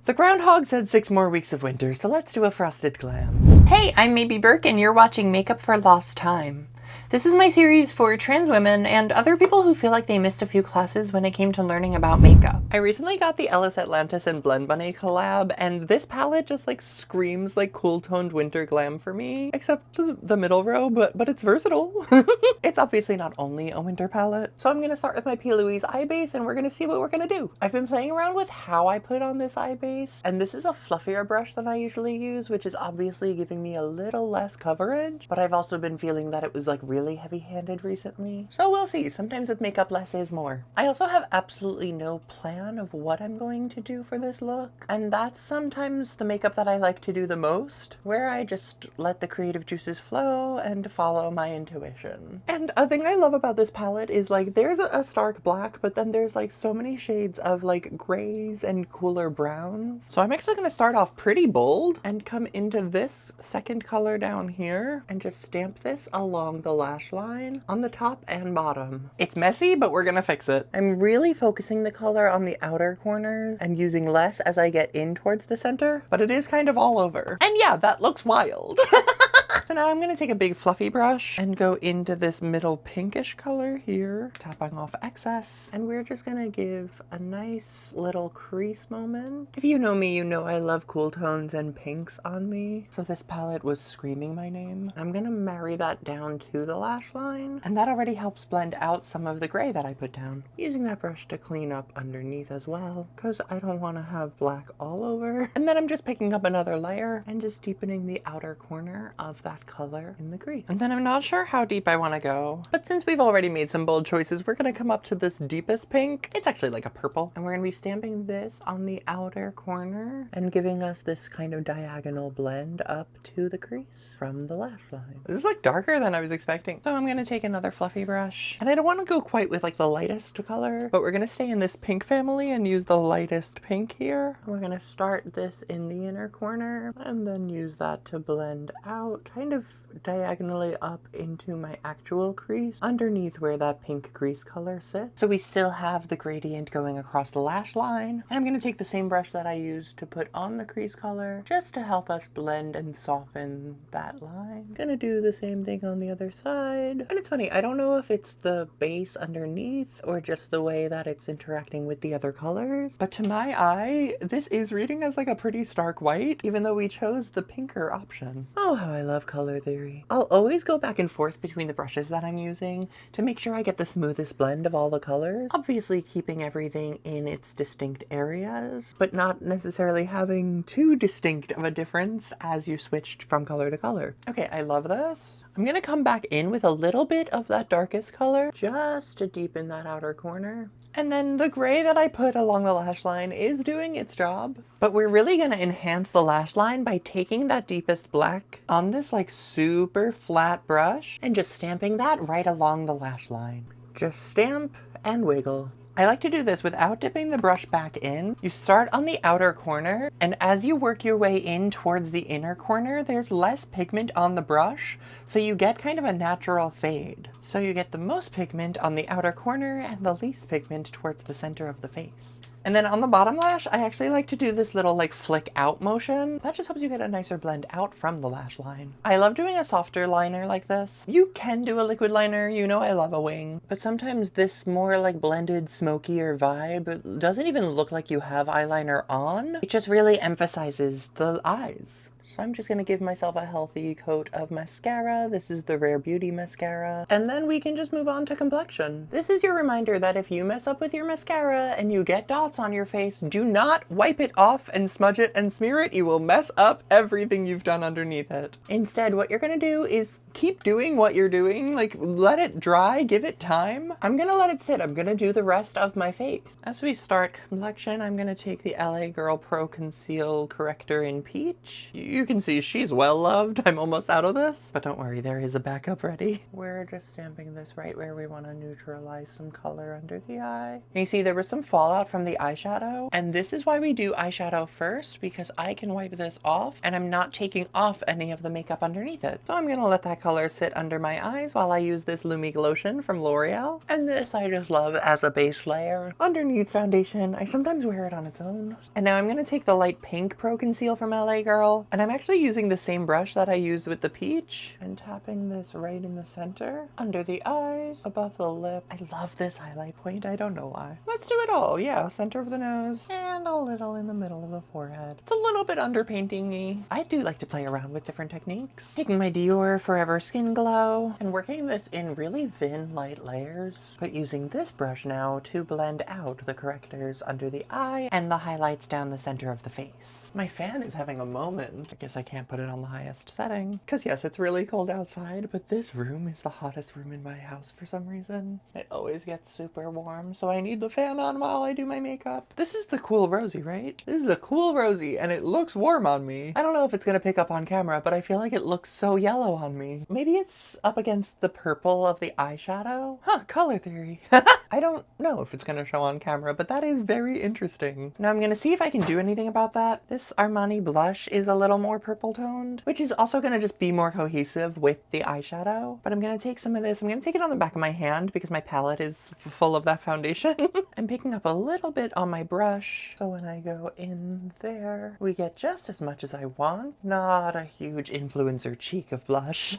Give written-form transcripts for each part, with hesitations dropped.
The groundhog said 6 more weeks of winter, so let's do a frosted glam. Hey, I'm maybe Burke and you're watching Makeup for Lost Time. This is my series for trans women and other people who feel like they missed a few classes when it came to learning about makeup. I recently got the Ellis Atlantis and Blend Bunny collab, and this palette just like screams like cool toned winter glam for me, except the middle row, but it's versatile. It's obviously not only a winter palette. So I'm gonna start with my Louise Eye Base and we're gonna see what we're gonna do. I've been playing around with how I put on this eye base, and this is a fluffier brush than I usually use, which is obviously giving me a little less coverage, but I've also been feeling that it was like really heavy-handed recently. So we'll see. Sometimes with makeup, less is more. I also have absolutely no plan of what I'm going to do for this look, and that's sometimes the makeup that I like to do the most, where I just let the creative juices flow and follow my intuition. And a thing I love about this palette is like there's a stark black, but then there's like so many shades of like grays and cooler browns. So I'm actually going to start off pretty bold and come into this second color down here and just stamp this along the lash line on the top and bottom. It's messy, but we're gonna fix it. I'm really focusing the color on the outer corners and using less as I get in towards the center, but it is kind of all over. And yeah, that looks wild. So now I'm gonna take a big fluffy brush and go into this middle pinkish color here, tapping off excess, and we're just gonna give a nice little crease moment. If you know me, you know I love cool tones and pinks on me, so this palette was screaming my name. I'm gonna marry that down to the lash line, and that already helps blend out some of the gray that I put down. Using that brush to clean up underneath as well, because I don't want to have black all over. And then I'm just picking up another layer and just deepening the outer corner of that color in the crease. And then I'm not sure how deep I want to go, but since we've already made some bold choices, we're gonna come up to this deepest pink. It's actually like a purple, and we're gonna be stamping this on the outer corner and giving us this kind of diagonal blend up to the crease from the lash line. This is like darker than I was expecting. So I'm gonna take another fluffy brush, and I don't want to go quite with like the lightest color, but we're gonna stay in this pink family and use the lightest pink here. We're gonna start this in the inner corner and then use that to blend out kind of diagonally up into my actual crease underneath where that pink crease color sits. So we still have the gradient going across the lash line. And I'm going to take the same brush that I used to put on the crease color just to help us blend and soften that line. I'm gonna do the same thing on the other side. And it's funny, I don't know if it's the base underneath or just the way that it's interacting with the other colors, but to my eye, this is reading as like a pretty stark white, even though we chose the pinker option. Oh, how I love color theory. I'll always go back and forth between the brushes that I'm using to make sure I get the smoothest blend of all the colors. Obviously keeping everything in its distinct areas, but not necessarily having too distinct of a difference as you switched from color to color. Okay, I love this. I'm gonna come back in with a little bit of that darkest color just to deepen that outer corner. And then the gray that I put along the lash line is doing its job. But we're really gonna enhance the lash line by taking that deepest black on this like super flat brush and just stamping that right along the lash line. Just stamp and wiggle. I like to do this without dipping the brush back in. You start on the outer corner, and as you work your way in towards the inner corner, there's less pigment on the brush, so you get kind of a natural fade. So you get the most pigment on the outer corner and the least pigment towards the center of the face. And then on the bottom lash, I actually like to do this little like flick out motion. That just helps you get a nicer blend out from the lash line. I love doing a softer liner like this. You can do a liquid liner, you know I love a wing. But sometimes this more like blended smokier vibe doesn't even look like you have eyeliner on. It just really emphasizes the eyes. So I'm just gonna give myself a healthy coat of mascara. This is the Rare Beauty mascara. And then we can just move on to complexion. This is your reminder that if you mess up with your mascara and you get dots on your face, do not wipe it off and smudge it and smear it. You will mess up everything you've done underneath it. Instead, what you're gonna do is keep doing what you're doing. Like, let it dry, give it time. I'm gonna let it sit. I'm gonna do the rest of my face. As we start complexion, I'm gonna take the LA Girl Pro Conceal Corrector in Peach. you can see she's well loved. I'm almost out of this. But don't worry, there is a backup ready. We're just stamping this right where we want to neutralize some color under the eye. And you see there was some fallout from the eyeshadow. And this is why we do eyeshadow first, because I can wipe this off and I'm not taking off any of the makeup underneath it. So I'm gonna let that color sit under my eyes while I use this Lumi lotion from L'Oreal. And this I just love as a base layer underneath foundation. I sometimes wear it on its own. And now I'm gonna take the light pink Pro Conceal from LA Girl. And I'm actually using the same brush that I used with the peach and tapping this right in the center, under the eyes, above the lip. I love this highlight point. I don't know why. Let's do it all. Yeah, center of the nose and a little in the middle of the forehead. It's a little bit underpainting-y. I do like to play around with different techniques. Taking my Dior Forever Skin Glow and working this in really thin, light layers, but using this brush now to blend out the correctors under the eye and the highlights down the center of the face. My fan is having a moment. I guess I can't put it on the highest setting, because yes, it's really cold outside, but this room is the hottest room in my house for some reason. It always gets super warm, so I need the fan on while I do my makeup. This is the Cool Rosy, right? This is a Cool Rosy, and it looks warm on me. I don't know if it's gonna pick up on camera, but I feel like it looks so yellow on me. Maybe it's up against the purple of the eyeshadow? Huh, color theory. I don't know if it's gonna show on camera, but that is very interesting. Now I'm gonna see if I can do anything about that. This Armani blush is a little more purple toned, which is also gonna just be more cohesive with the eyeshadow. But I'm gonna take some of this, I'm gonna take it on the back of my hand because my palette is full of that foundation. I'm picking up a little bit on my brush, so when I go in there, we get just as much as I want. Not a huge influencer cheek of blush.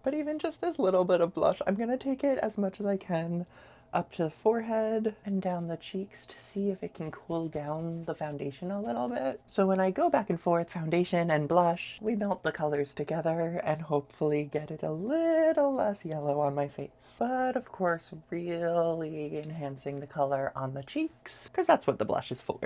But even just this little bit of blush, I'm gonna take it as much as I can up to the forehead and down the cheeks to see if it can cool down the foundation a little bit. So when I go back and forth, foundation and blush, we melt the colors together and hopefully get it a little less yellow on my face. But of course, really enhancing the color on the cheeks, because that's what the blush is for.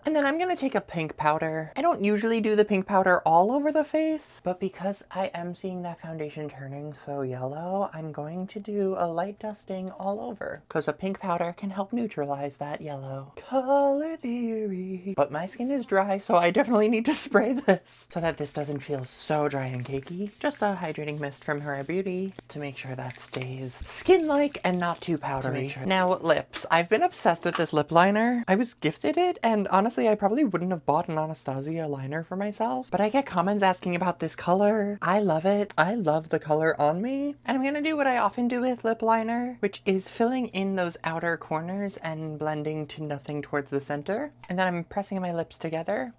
And then I'm gonna take a pink powder. I don't usually do the pink powder all over the face, but because I am seeing that foundation turning so yellow, I'm going to do a light dusting all over, because a pink powder can help neutralize that yellow. Color theory. But my skin is dry, so I definitely need to spray this so that this doesn't feel so dry and cakey. Just a hydrating mist from Her Beauty to make sure that stays skin-like and not too powdery. Now, lips. I've been obsessed with this lip liner. I was gifted it, and honestly, I probably wouldn't have bought an Anastasia liner for myself, but I get comments asking about this color. I love it. I love the color on me. And I'm gonna do what I often do with lip liner, which is filling in those outer corners and blending to nothing towards the center. And then I'm pressing my lips together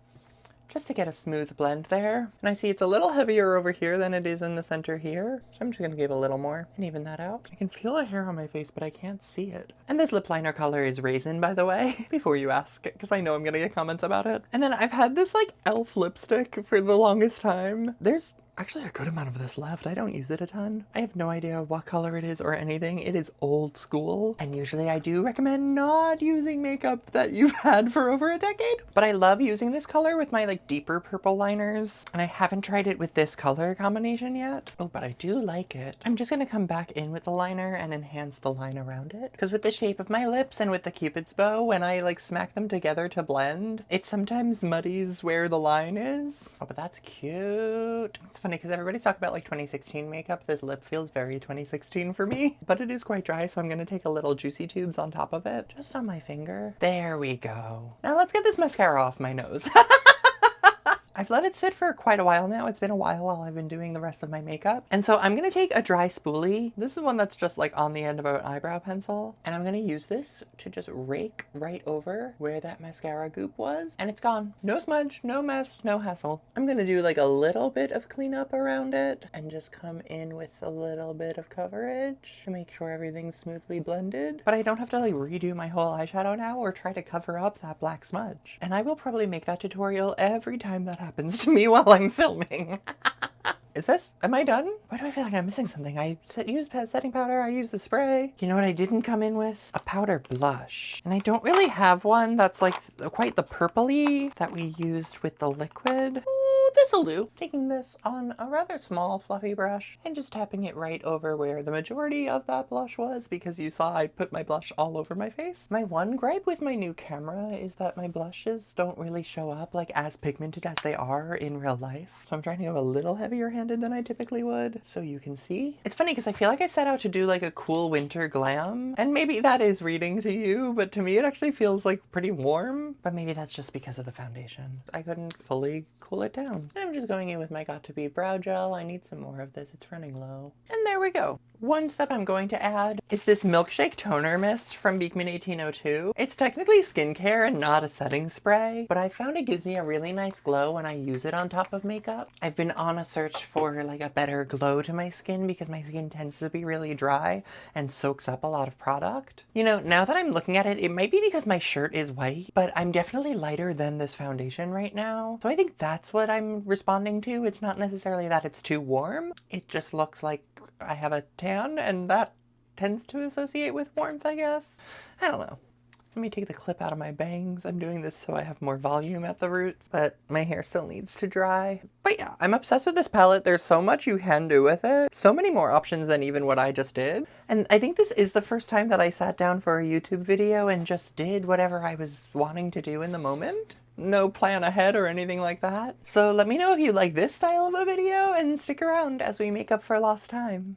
just to get a smooth blend there. And I see it's a little heavier over here than it is in the center here. So I'm just gonna give a little more and even that out. I can feel a hair on my face, but I can't see it. And this lip liner color is Raisin, by the way, before you ask, because I know I'm gonna get comments about it. And then I've had this like e.l.f. lipstick for the longest time. There's actually a good amount of this left. I don't use it a ton. I have no idea what color it is or anything. It is old school. And usually I do recommend not using makeup that you've had for over a decade. But I love using this color with my like deeper purple liners. And I haven't tried it with this color combination yet. Oh, but I do like it. I'm just gonna come back in with the liner and enhance the line around it. Because with the shape of my lips and with the Cupid's bow, when I like smack them together to blend, it sometimes muddies where the line is. Oh, but that's cute. It's funny because everybody's talking about like 2016 makeup. This lip feels very 2016 for me, but it is quite dry, so I'm gonna take a little Juicy Tubes on top of it, just on my finger. There we go. Now let's get this mascara off my nose. I've let it sit for quite a while now. It's been a while I've been doing the rest of my makeup. And so I'm gonna take a dry spoolie. This is one that's just like on the end of an eyebrow pencil. And I'm gonna use this to just rake right over where that mascara goop was. And it's gone. No smudge, no mess, no hassle. I'm gonna do like a little bit of cleanup around it and just come in with a little bit of coverage to make sure everything's smoothly blended. But I don't have to like redo my whole eyeshadow now or try to cover up that black smudge. And I will probably make that tutorial every time that happens to me while I'm filming. Is this? Am I done? Why do I feel like I'm missing something? I used setting powder, I used the spray. You know what I didn't come in with? A powder blush. And I don't really have one that's like quite the purpley that we used with the liquid. this'll do. Taking this on a rather small fluffy brush and just tapping it right over where the majority of that blush was, because you saw I put my blush all over my face. My one gripe with my new camera is that my blushes don't really show up like as pigmented as they are in real life. So I'm trying to go a little heavier handed than I typically would so you can see. It's funny because I feel like I set out to do like a cool winter glam, and maybe that is reading to you, but to me it actually feels like pretty warm. But maybe that's just because of the foundation. I couldn't fully cool it down. And I'm just going in with my Got To Be brow gel. I need some more of this, it's running low. And there we go. One step I'm going to add is this Milkshake Toner Mist from Beekman 1802. It's technically skincare and not a setting spray, but I found it gives me a really nice glow when I use it on top of makeup. I've been on a search for like a better glow to my skin because my skin tends to be really dry and soaks up a lot of product. You know, now that I'm looking at it, it might be because my shirt is white, but I'm definitely lighter than this foundation right now. So I think that's what I'm responding to. It's not necessarily that it's too warm. It just looks like I have a tan, and that tends to associate with warmth, I guess. I don't know. Let me take the clip out of my bangs. I'm doing this so I have more volume at the roots, but my hair still needs to dry. But yeah, I'm obsessed with this palette. There's so much you can do with it. So many more options than even what I just did. And I think this is the first time that I sat down for a YouTube video and just did whatever I was wanting to do in the moment. No plan ahead or anything like that. So let me know if you like this style of a video and stick around as we make up for lost time.